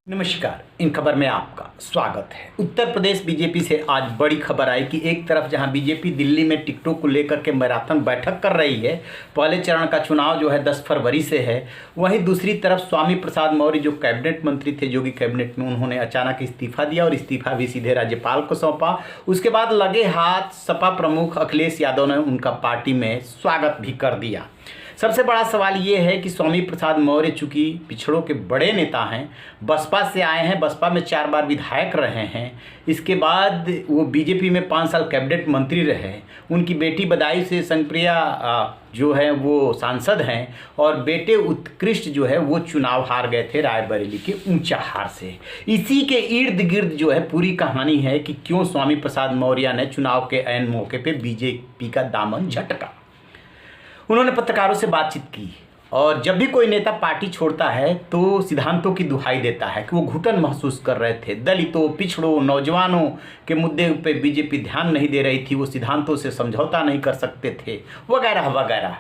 नमस्कार। इन खबर में आपका स्वागत है। उत्तर प्रदेश बीजेपी से आज बड़ी खबर आई कि एक तरफ जहां बीजेपी दिल्ली में टिकटों को लेकर के मैराथन बैठक कर रही है, पहले चरण का चुनाव जो है 10 फरवरी से है, वहीं दूसरी तरफ स्वामी प्रसाद मौर्य जो कैबिनेट मंत्री थे योगी कैबिनेट में, उन्होंने अचानक इस्तीफा दिया और इस्तीफा भी सीधे राज्यपाल को सौंपा। उसके बाद लगे हाथ सपा प्रमुख अखिलेश यादव ने उनका पार्टी में स्वागत भी कर दिया। सबसे बड़ा सवाल ये है कि स्वामी प्रसाद मौर्य चूँकि पिछड़ों के बड़े नेता हैं, बसपा से आए हैं, बसपा में 4 बार विधायक रहे हैं, इसके बाद वो बीजेपी में 5 साल कैबिनेट मंत्री रहे, उनकी बेटी बदायूं से संगप्रिया जो है वो सांसद हैं, और बेटे उत्कृष्ट जो है वो चुनाव हार गए थे रायबरेली के ऊंचा हार से। इसी के इर्द गिर्द जो है पूरी कहानी है कि क्यों स्वामी प्रसाद मौर्य ने चुनाव के ऐन मौके पर बीजेपी का दामन झटका। उन्होंने पत्रकारों से बातचीत की और जब भी कोई नेता पार्टी छोड़ता है तो सिद्धांतों की दुहाई देता है कि वो घुटन महसूस कर रहे थे, दलितों, पिछड़ों, नौजवानों के मुद्दे पे बीजेपी ध्यान नहीं दे रही थी, वो सिद्धांतों से समझौता नहीं कर सकते थे, वगैरह वगैरह।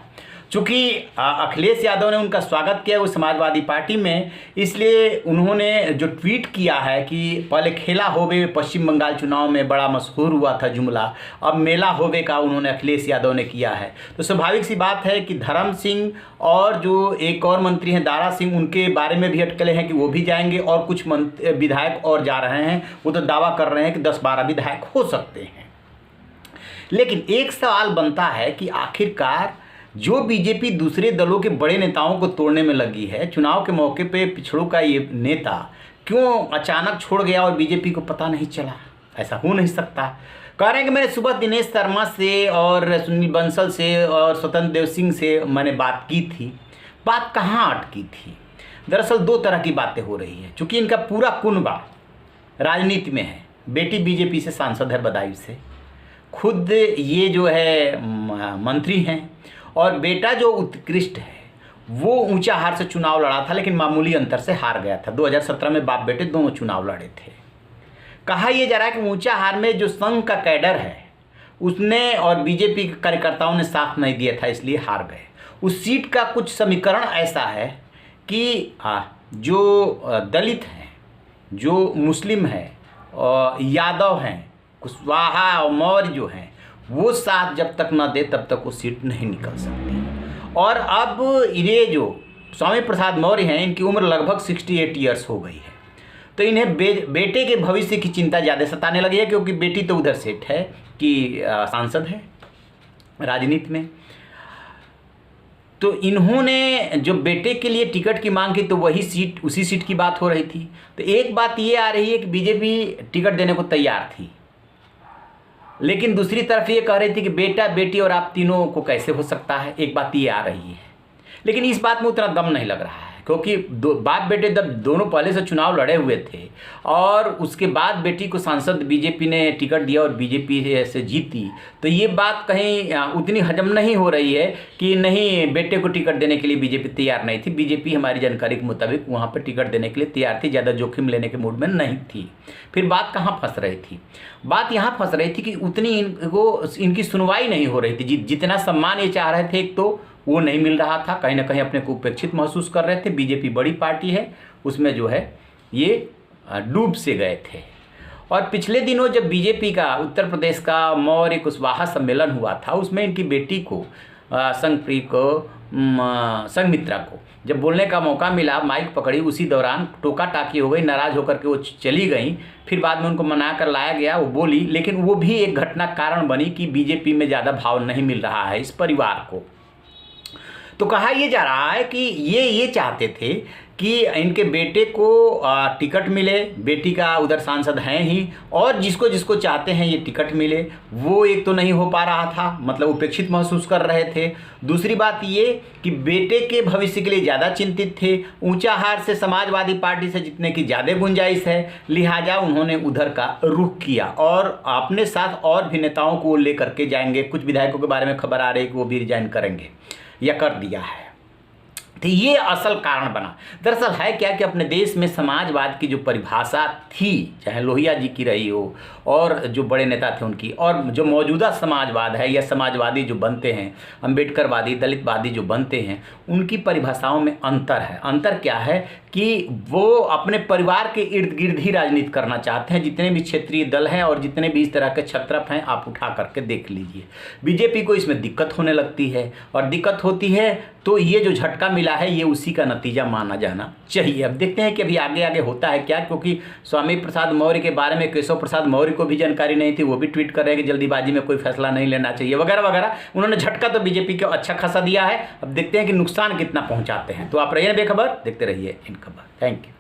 चूँकि अखिलेश यादव ने उनका स्वागत किया वो समाजवादी पार्टी में, इसलिए उन्होंने जो ट्वीट किया है कि पहले खेला होवे पश्चिम बंगाल चुनाव में बड़ा मशहूर हुआ था जुमला, अब मेला होवे का उन्होंने अखिलेश यादव ने किया है। तो स्वाभाविक सी बात है कि धर्म सिंह और जो एक और मंत्री हैं दारा सिंह, उनके बारे में भी अटकलें हैं कि वो भी जाएंगे, और कुछ विधायक और जा रहे हैं। वो तो दावा कर रहे हैं कि 10-12 विधायक हो सकते हैं। लेकिन एक सवाल बनता है कि आखिरकार जो बीजेपी दूसरे दलों के बड़े नेताओं को तोड़ने में लगी है, चुनाव के मौके पे पिछड़ों का ये नेता क्यों अचानक छोड़ गया और बीजेपी को पता नहीं चला? ऐसा हो नहीं सकता। कह रहे हैं कि मैंने सुबह दिनेश शर्मा से और सुनील बंसल से और स्वतंत्र देव सिंह से मैंने बात की थी। बात कहाँ अटकी थी? दरअसल 2 तरह की बातें हो रही है। चूँकि इनका पूरा कुनबा राजनीति में है, बेटी बीजेपी से सांसद है बदायूं से, खुद ये जो है मंत्री हैं, और बेटा जो उत्कृष्ट है वो ऊंचा हार से चुनाव लड़ा था, लेकिन मामूली अंतर से हार गया था। 2017 में बाप बेटे दोनों चुनाव लड़े थे। कहा यह जा रहा है कि ऊंचा हार में जो संघ का कैडर है उसने और बीजेपी के कार्यकर्ताओं ने साथ नहीं दिया था, इसलिए हार गए। उस सीट का कुछ समीकरण ऐसा है कि जो दलित हैं, जो मुस्लिम हैं, यादव हैं, कुशवाहा और मौर्य जो हैं, वो साथ जब तक ना दे तब तक वो सीट नहीं निकल सकती। और अब ये जो स्वामी प्रसाद मौर्य हैं, इनकी उम्र लगभग 68 ईयर्स हो गई है, तो इन्हें बेटे के भविष्य की चिंता ज़्यादा सताने लगी है, क्योंकि बेटी तो उधर सेट है कि सांसद है राजनीति में। तो इन्होंने जो बेटे के लिए टिकट की मांग की तो वही सीट, उसी सीट की बात हो रही थी। तो एक बात ये आ रही है कि बीजेपी टिकट देने को तैयार थी, लेकिन दूसरी तरफ ये कह रही थी कि बेटा बेटी और आप तीनों को कैसे हो सकता है। एक बात ये आ रही है, लेकिन इस बात में उतना दम नहीं लग रहा है, क्योंकि बाप बेटे जब दोनों पहले से चुनाव लड़े हुए थे और उसके बाद बेटी को सांसद बीजेपी ने टिकट दिया और बीजेपी से जीती, तो ये बात कहीं उतनी हजम नहीं हो रही है कि नहीं बेटे को टिकट देने के लिए बीजेपी तैयार नहीं थी। बीजेपी हमारी जानकारी के मुताबिक वहाँ पर टिकट देने के लिए तैयार थी, ज़्यादा जोखिम लेने के मूड में नहीं थी। फिर बात कहाँ फंस रही थी? बात यहाँ फंस रही थी कि उतनी इनकी सुनवाई नहीं हो रही थी। जितना सम्मान ये चाह रहे थे एक तो वो नहीं मिल रहा था, कहीं ना कहीं अपने को उपेक्षित महसूस कर रहे थे। बीजेपी बड़ी पार्टी है, उसमें जो है ये डूब से गए थे। और पिछले दिनों जब बीजेपी का उत्तर प्रदेश का मौर्य कुशवाहा सम्मेलन हुआ था, उसमें इनकी बेटी को संघमित्रा को जब बोलने का मौका मिला, माइक पकड़ी, उसी दौरान टोका टाकी हो गई, नाराज़ होकर के वो चली गई। फिर बाद में उनको मना कर लाया गया, वो बोली, लेकिन वो भी एक घटना कारण बनी कि बीजेपी में ज़्यादा भाव नहीं मिल रहा है इस परिवार को। तो कहा यह जा रहा है कि ये चाहते थे कि इनके बेटे को टिकट मिले, बेटी का उधर सांसद हैं ही, और जिसको जिसको चाहते हैं ये टिकट मिले। वो एक तो नहीं हो पा रहा था, मतलब उपेक्षित महसूस कर रहे थे। दूसरी बात ये कि बेटे के भविष्य के लिए ज़्यादा चिंतित थे। ऊंचा हार से समाजवादी पार्टी से जीतने की ज़्यादा गुंजाइश है, लिहाजा उन्होंने उधर का रुख किया और अपने साथ और भी नेताओं को लेकर के जाएंगे। कुछ विधायकों के बारे में खबर आ रही है कि वो भी रिजाइन करेंगे या कर दिया है। तो ये असल कारण बना। दरअसल है क्या कि अपने देश में समाजवाद की जो परिभाषा थी, चाहे लोहिया जी की रही हो और जो बड़े नेता थे उनकी, और जो मौजूदा समाजवाद है या समाजवादी जो बनते हैं, अम्बेडकरवादी, दलितवादी जो बनते हैं, उनकी परिभाषाओं में अंतर है। अंतर क्या है कि वो अपने परिवार के इर्द गिर्द ही राजनीति करना चाहते हैं। जितने भी क्षेत्रीय दल हैं और जितने भी इस तरह के छत्रप हैं, आप उठा करके देख लीजिए। बीजेपी को इसमें दिक्कत होने लगती है, और दिक्कत होती है तो ये जो झटका मिला है ये उसी का नतीजा माना जाना चाहिए। अब देखते हैं कि अभी आगे आगे होता है क्या, क्योंकि स्वामी प्रसाद मौर्य के बारे में केशव प्रसाद मौर्य को भी जानकारी नहीं थी, वो भी ट्वीट कर रहे हैं कि जल्दीबाजी में कोई फैसला नहीं लेना चाहिए वगैरह वगैरह। उन्होंने झटका तो बीजेपी को अच्छा खासा दिया है। अब देखते हैं कि नुकसान कितना पहुंचाते हैं। तो आप रहिए बेखबर, देखते रहिए इन खबर। Thank you.